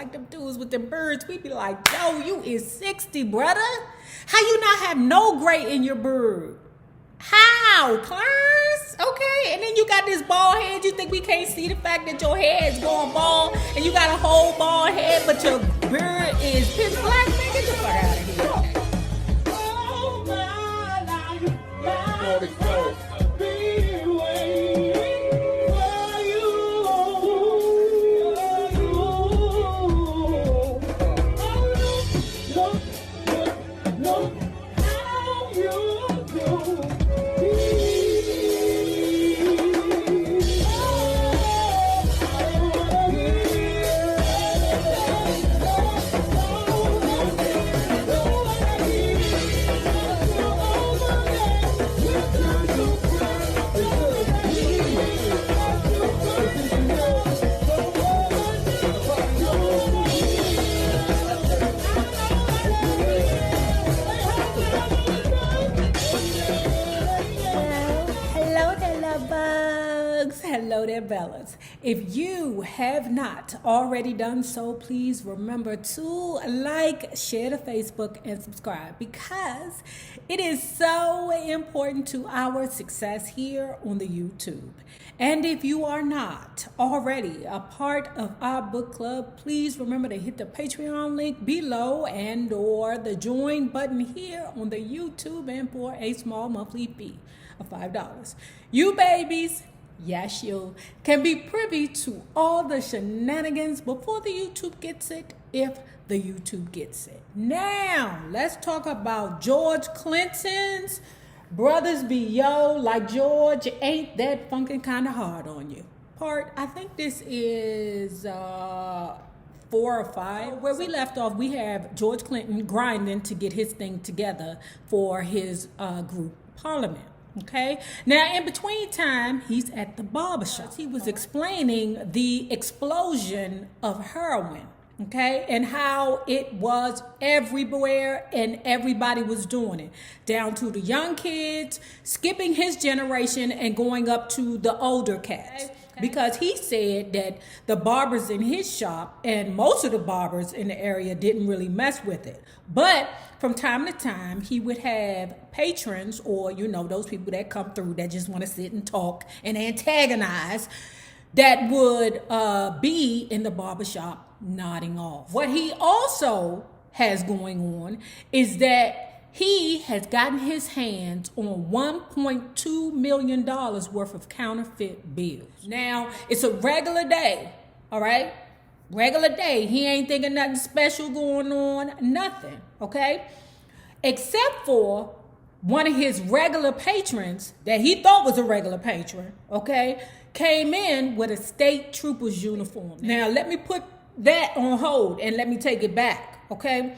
like them dudes with them birds. We be like, yo, you is 60, brother. How you not have no gray in your bird? How, Clarence? Okay, and then you got this bald head. You think we can't see the fact that your head's going bald and you got a whole bald head, but your beard is pitch black? Man, get the fuck out of here. Hello there, Bellas. If you have not already done so, please remember to like, share to Facebook, and subscribe, because it is so important to our success here on the YouTube. And if you are not already a part of our book club, please remember to hit the Patreon link below and or the join button here on the YouTube, and for a small monthly fee of $5. You babies, yes, you can be privy to all the shenanigans before the YouTube gets it, if the YouTube gets it. Now, let's talk about George Clinton's Brothers Be Yo, like George ain't that funkin' kind of hard on you. I think this is 4 or 5. Where we left off, we have George Clinton grinding to get his thing together for his group parliament. Okay, now in between time, he's at the barbershop. He was explaining the explosion of heroin, okay, and how it was everywhere and everybody was doing it, down to the young kids, skipping his generation and going up to the older cats. Because he said that the barbers in his shop and most of the barbers in the area didn't really mess with it. But from time to time, he would have patrons, or, you know, those people that come through that just want to sit and talk and antagonize, that would be in the barbershop nodding off. What he also has going on is that he has gotten his hands on $1.2 million worth of counterfeit bills. Now, it's a regular day, all right? Regular day. He ain't thinking nothing special going on, nothing, okay? Except for one of his regular patrons that he thought was a regular patron, okay, came in with a state trooper's uniform. Now, let me put that on hold and let me take it back, okay?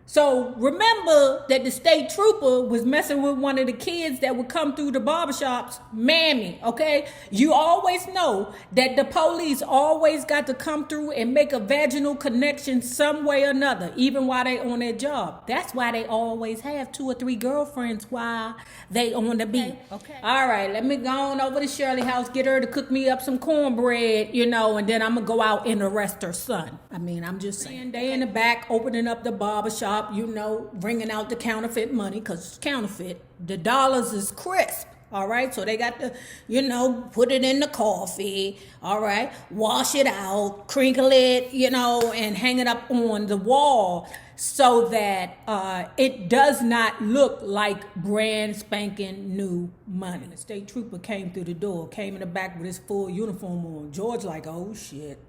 So remember that the state trooper was messing with one of the kids that would come through the barbershops, Mammy, okay? You always know that the police always got to come through and make a vaginal connection some way or another, even while they on their job. That's why they always have 2 or 3 girlfriends while they on the beat. Okay. All right, let me go on over to Shirley house, get her to cook me up some cornbread, you know, and then I'm going to go out and arrest her son. I mean, I'm just saying. They in the back opening up the barbershop, you know, bringing out the counterfeit money, because it's counterfeit. The dollars is crisp, all right? So they got to, you know, put it in the coffee, all right? Wash it out, crinkle it, you know, and hang it up on the wall so that it does not look like brand spanking new money. The state trooper came through the door, came in the back with his full uniform on. George like, oh, shit.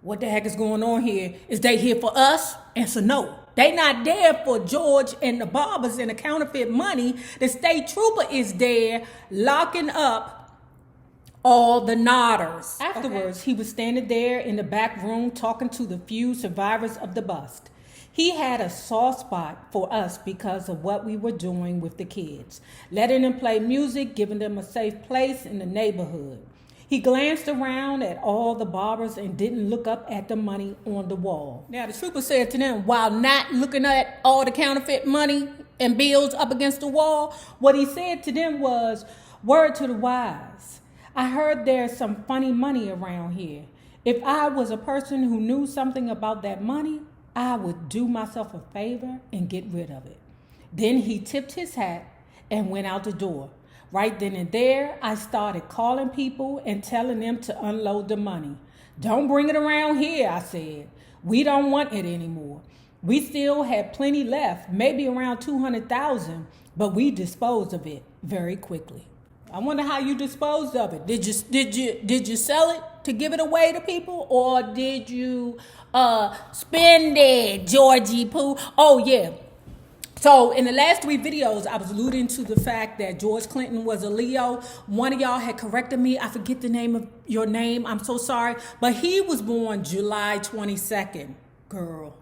What the heck is going on here? Is they here for us? Answer no. They not there for George and the barbers and the counterfeit money. The state trooper is there locking up all the nodders. Afterwards, he was standing there in the back room talking to the few survivors of the bust. He had a soft spot for us because of what we were doing with the kids, letting them play music, giving them a safe place in the neighborhood. He glanced around at all the barbers and didn't look up at the money on the wall. Now, the trooper said to them, while not looking at all the counterfeit money and bills up against the wall, what he said to them was, word to the wise. I heard there's some funny money around here. If I was a person who knew something about that money, I would do myself a favor and get rid of it. Then he tipped his hat and went out the door. Right then and there, I started calling people and telling them to unload the money. Don't bring it around here, I said. We don't want it anymore. We still had plenty left, maybe around 200,000, but we disposed of it very quickly. I wonder how you disposed of it. Did you sell it to give it away to people, or did you spend it, Georgie Pooh? Oh yeah. So in the last 3 videos, I was alluding to the fact that George Clinton was a Leo. One of y'all had corrected me. I forget the name of your name. I'm so sorry. But he was born July 22nd, girl.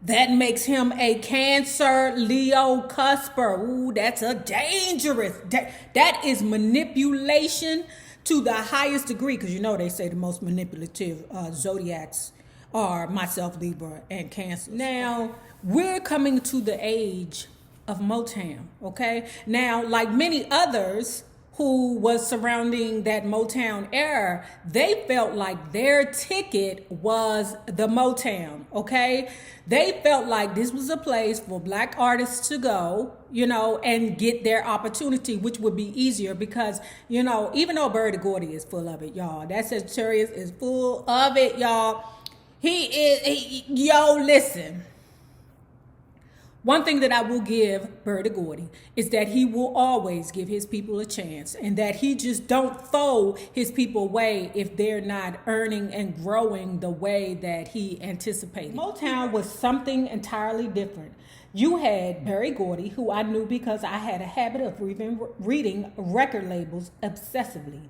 That makes him a Cancer Leo cusper. Ooh, that's a dangerous. That is manipulation to the highest degree. Because you know they say the most manipulative zodiacs are myself, Libra, and Cancer. Now, we're coming to the age of Motown, okay? Now, like many others who was surrounding that Motown era, they felt like their ticket was the Motown, okay? They felt like this was a place for black artists to go, you know, and get their opportunity, which would be easier because, you know, even though Bertie Gordy is full of it, y'all, that Sagittarius is full of it, y'all. Listen. One thing that I will give Bertie Gordy is that he will always give his people a chance, and that he just don't throw his people away if they're not earning and growing the way that he anticipated. Motown was something entirely different. You had Bertie Gordy, who I knew because I had a habit of reading record labels obsessively.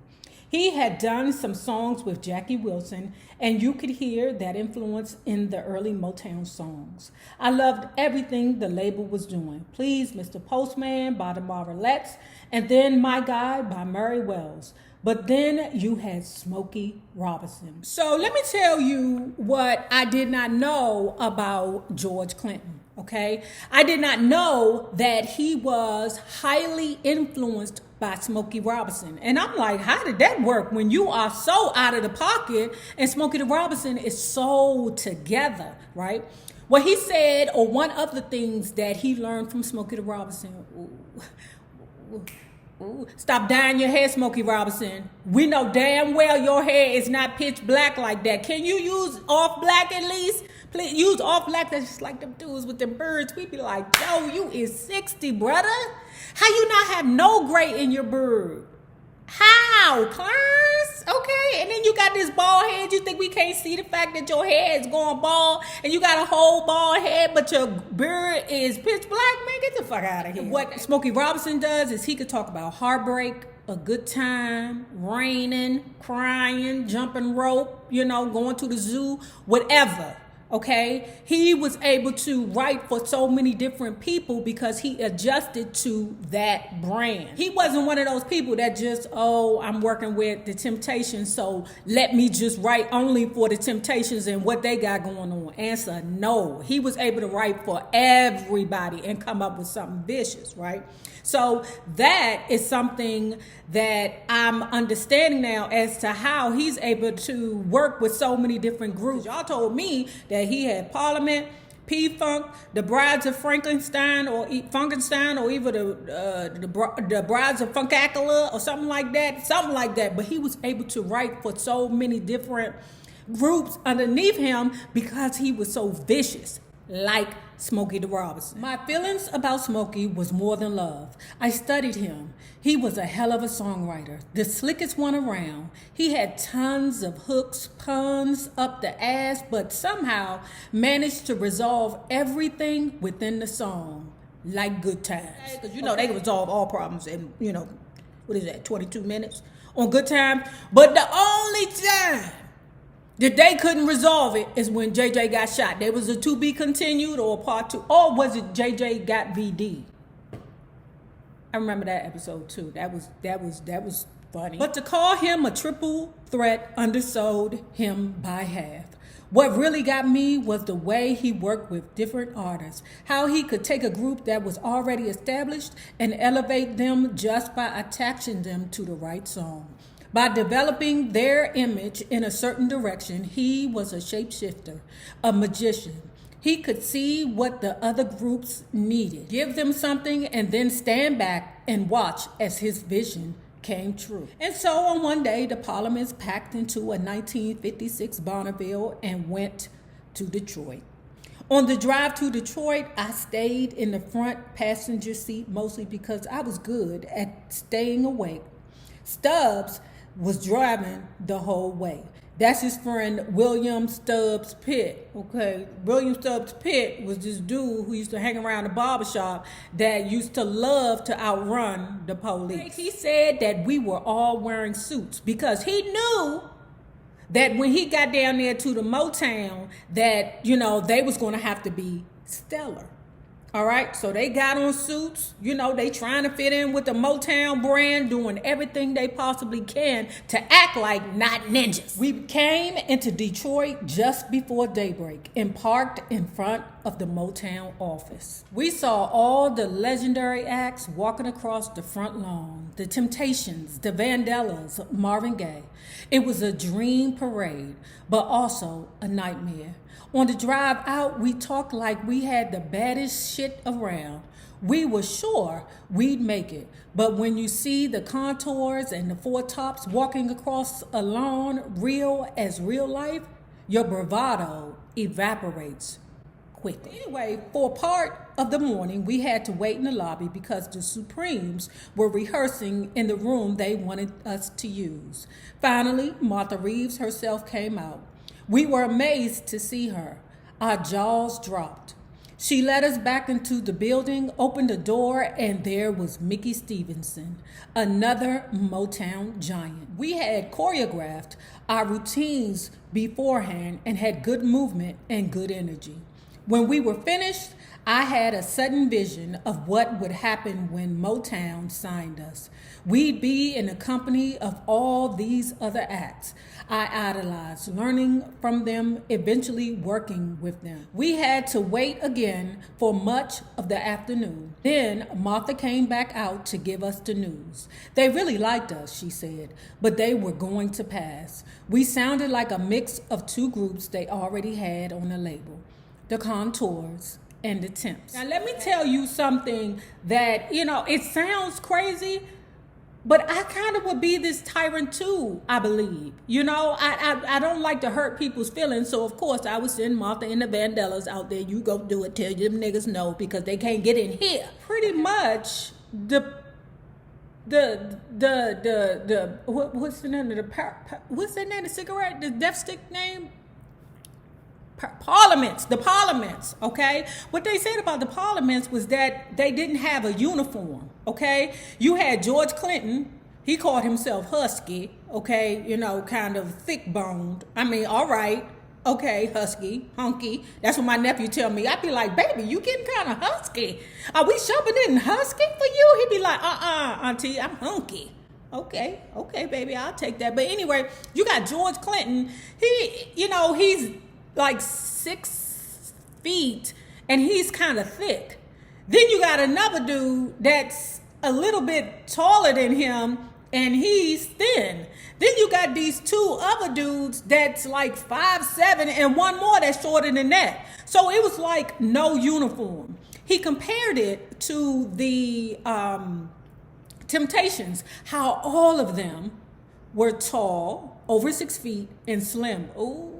He had done some songs with Jackie Wilson, and you could hear that influence in the early Motown songs. I loved everything the label was doing. Please, Mr. Postman by the Marvelettes, and then My Guy by Murray Wells. But then you had Smokey Robinson. So let me tell you what I did not know about George Clinton, okay? I did not know that he was highly influenced by Smokey Robinson. And I'm like, how did that work when you are so out of the pocket and Smokey Robinson is so together, right? Well, he said, or one of the things that he learned from Smokey Robinson, stop dyeing your hair, Smokey Robinson. We know damn well your hair is not pitch black like that. Can you use off black at least? Please use off black. That's just like them dudes with them birds. We be like, yo, you is 60, brother. How you not have no gray in your bird? How, Clarence? Okay, and then you got this bald head. You think we can't see the fact that your hair is going bald and you got a whole bald head, but your beard is pitch black? Man, get the fuck out of here. What Smokey Robinson does is he could talk about heartbreak, a good time, raining, crying, jumping rope, you know, going to the zoo, whatever. Okay, he was able to write for so many different people because he adjusted to that brand. He wasn't one of those people that just, oh, I'm working with the Temptations, so let me just write only for the Temptations and what they got going on. Answer, no. He was able to write for everybody and come up with something vicious, right? So that is something that I'm understanding now as to how he's able to work with so many different groups. Y'all told me that he had Parliament, P-Funk, the Brides of Frankenstein, or even the Brides of Funkacula, or something like that. But he was able to write for so many different groups underneath him because he was so vicious, like Smokey Robinson. My feelings about Smokey was more than love. I studied him. He was a hell of a songwriter, the slickest one around. He had tons of hooks, puns up the ass, but somehow managed to resolve everything within the song, like Good Times. Because you know they can resolve all problems in, 22 minutes on Good Times. But the only time that they couldn't resolve it is when JJ got shot. There was a to be continued or a part 2. Or was it JJ got VD? I remember that episode too. That was funny. But to call him a triple threat undersold him by half. What really got me was the way he worked with different artists. How he could take a group that was already established and elevate them just by attaching them to the right song. By developing their image in a certain direction, he was a shapeshifter, a magician. He could see what the other groups needed, give them something, and then stand back and watch as his vision came true. And so on one day, the Parliaments packed into a 1956 Bonneville and went to Detroit. On the drive to Detroit, I stayed in the front passenger seat mostly because I was good at staying awake. Stubbs was driving the whole way. That's his friend William Stubbs Pitt. Okay, William Stubbs Pitt was this dude who used to hang around the barbershop that used to love to outrun the police. He said that we were all wearing suits because he knew that when he got down there to the Motown, that, you know, they was going to have to be stellar. All right, so they got on suits, you know, they trying to fit in with the Motown brand, doing everything they possibly can to act like not ninjas. We came into Detroit just before daybreak and parked in front of the Motown office. We saw all the legendary acts walking across the front lawn, the Temptations, the Vandellas, Marvin Gaye. It was a dream parade, but also a nightmare. On the drive out, we talked like we had the baddest shit around. We were sure we'd make it. But when you see the contours and the four tops walking across a lawn, real as real life, your bravado evaporates quickly. Anyway, for part of the morning, we had to wait in the lobby because the Supremes were rehearsing in the room they wanted us to use. Finally, Martha Reeves herself came out. We were amazed to see her. Our jaws dropped. She led us back into the building, opened the door, and there was Mickey Stevenson, another Motown giant. We had choreographed our routines beforehand and had good movement and good energy. When we were finished, I had a sudden vision of what would happen when Motown signed us. We'd be in the company of all these other acts I idolized, learning from them, eventually working with them. We had to wait again for much of the afternoon. Then Martha came back out to give us the news. They really liked us, she said, but they were going to pass. We sounded like a mix of two groups they already had on the label, the Contours and the Temps. Now let me tell you something that, you know, it sounds crazy, but I kind of would be this tyrant too, I believe. You know, I don't like to hurt people's feelings, so of course I would send Martha and the Vandellas out there. You go do it, tell them niggas no, because they can't get in here. Pretty much what's the name of the cigarette, the death stick name? The parliaments, okay? What they said about the parliaments was that they didn't have a uniform, okay? You had George Clinton, he called himself husky, okay? You know, kind of thick-boned. I mean, all right, okay, husky, hunky. That's what my nephew tell me. I'd be like, baby, you getting kind of husky. Are we shopping in husky for you? He'd be like, auntie, I'm hunky. Okay, baby, I'll take that. But anyway, you got George Clinton. He's like 6 feet and he's kind of thick. Then you got another dude that's a little bit taller than him and he's thin. Then you got these two other dudes that's like 5'7" and one more that's shorter than that. So it was like no uniform. He compared it to the Temptations, how all of them were tall, over 6 feet, and slim. Ooh.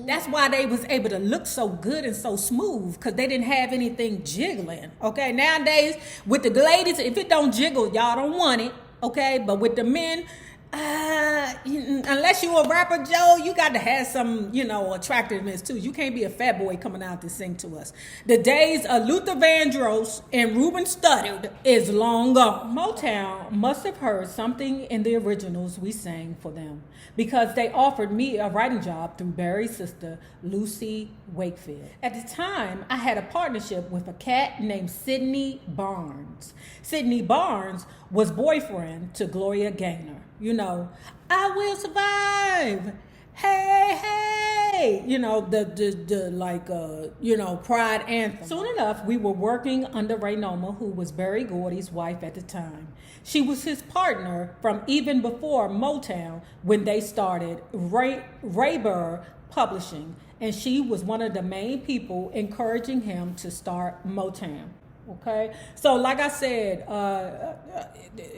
That's why they was able to look so good and so smooth, because they didn't have anything jiggling. Okay, nowadays with the ladies, if it don't jiggle, y'all don't want it. Okay, but with the men, unless you a rapper, Joe, you got to have some, attractiveness too. You can't be a fat boy coming out to sing to us. The days of Luther Vandross and Ruben Studdard is long gone. Motown must have heard something in the originals we sang for them, because they offered me a writing job through Barry's sister, Lucy Wakefield. At the time, I had a partnership with a cat named Sidney Barnes. Sidney Barnes was boyfriend to Gloria Gaynor. I will survive. Hey, played, the Pride anthem. Soon enough, we were working under Ray Noma, who was Berry Gordy's wife at the time. She was his partner from even before Motown when they started Rayburr Publishing, and she was one of the main people encouraging him to start Motown. Okay, so like I said,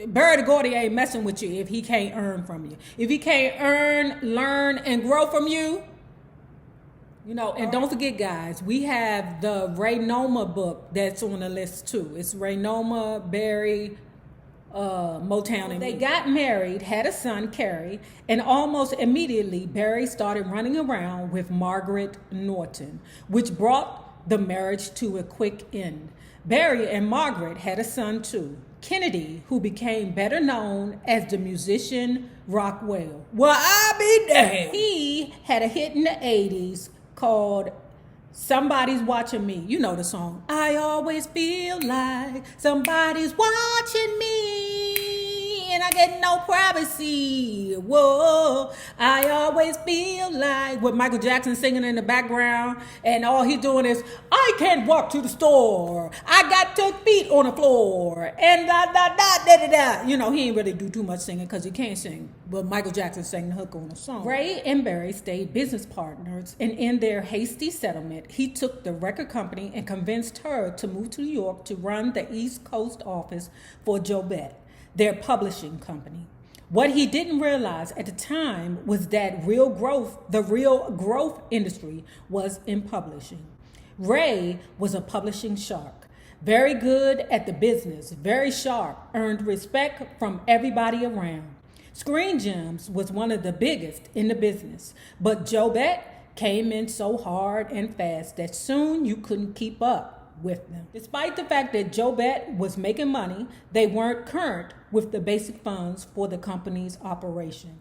Berry Gordy ain't messing with you if he can't earn from you. If he can't earn, learn, and grow from you, and don't forget, guys, we have the Ray Noma book that's on the list too. It's Ray Noma, Berry, Motown. They got married, had a son, Kerry, and almost immediately Berry started running around with Margaret Norton, which brought the marriage to a quick end. Berry and Margaret had a son too, Kennedy, who became better known as the musician Rockwell. Well, I be damned. He had a hit in the 80s called Somebody's Watching Me. You know the song. I always feel like somebody's watching me and I get no privacy. Whoa, I always feel like, with Michael Jackson singing in the background, and all he's doing is, I can't walk to the store, I got 2 feet on the floor, and da da da da da da. He ain't really do too much singing because he can't sing, but Michael Jackson sang the hook on the song. Ray and Berry stayed business partners, and in their hasty settlement, he took the record company and convinced her to move to New York to run the East Coast office for Jobet, their publishing company. What he didn't realize at the time was that the real growth industry was in publishing. Ray was a publishing shark, very good at the business, very sharp, earned respect from everybody around. Screen Gems was one of the biggest in the business, but Jobet came in so hard and fast that soon you couldn't keep up with them. Despite the fact that Jobet was making money, they weren't current with the basic funds for the company's operation.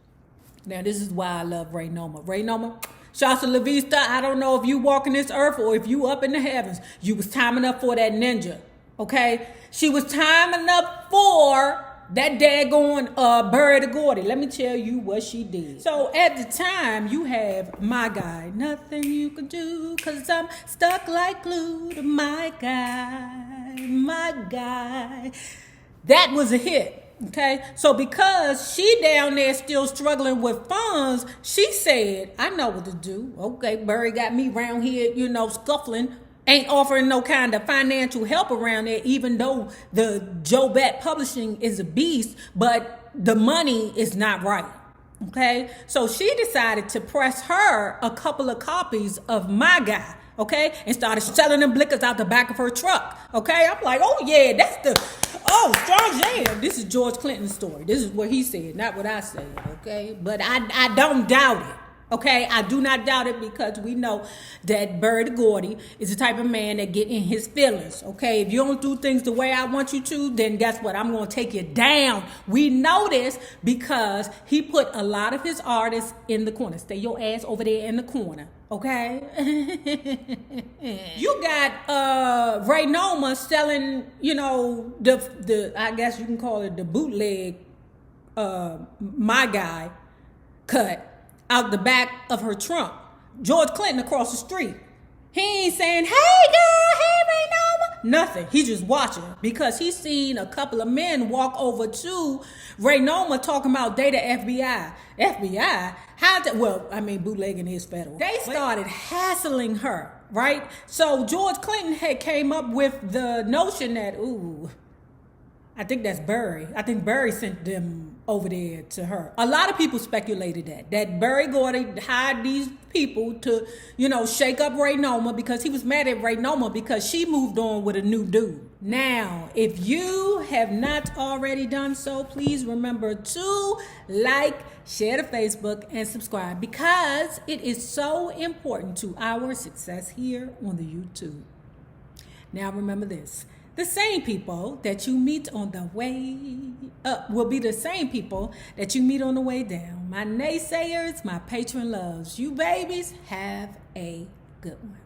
Now, this is why I love Ray Noma. Ray Noma, shouts to La Vista. I don't know if you walking this earth or if you up in the heavens. You was timing up for that ninja, okay? She was timing up for that daggone Berry Gordy. Let me tell you what she did. So at the time, you have My Guy. Nothing you can do, 'cause I'm stuck like glue to my guy, my guy. That was a hit, okay? So because she down there still struggling with funds, she said, I know what to do. Okay, Berry got me around here, scuffling. Ain't offering no kind of financial help around there, even though the Jobet Publishing is a beast, but the money is not right. Okay, so she decided to press her a couple of copies of My Guy, okay, and started selling them blickers out the back of her truck. Okay, I'm like, oh yeah, strong jam. This is George Clinton's story. This is what he said, not what I said. Okay, but I don't doubt it. Okay, I do not doubt it, because we know that Berry Gordy is the type of man that get in his feelings. Okay, if you don't do things the way I want you to, then guess what? I'm going to take you down. We know this because he put a lot of his artists in the corner. Stay your ass over there in the corner. Okay, you got Ray Noma selling, the I guess you can call it the bootleg My Guy cut out the back of her trunk. George Clinton across the street. He ain't saying, hey girl, hey Ray Noma. Nothing. He just watching, because he seen a couple of men walk over to Ray Noma talking about they the FBI. FBI? Bootlegging is federal. They started hassling her, right? So George Clinton had came up with the notion that, I think that's Berry. I think Berry sent them over there to her. A lot of people speculated that Berry Gordy hired these people to, shake up Ray Noma, because he was mad at Ray Noma because she moved on with a new dude. Now, if you have not already done so, please remember to like, share the Facebook, and subscribe, because it is so important to our success here on the YouTube. Now, remember this. The same people that you meet on the way up will be the same people that you meet on the way down. My naysayers, my patron loves. You babies, have a good one.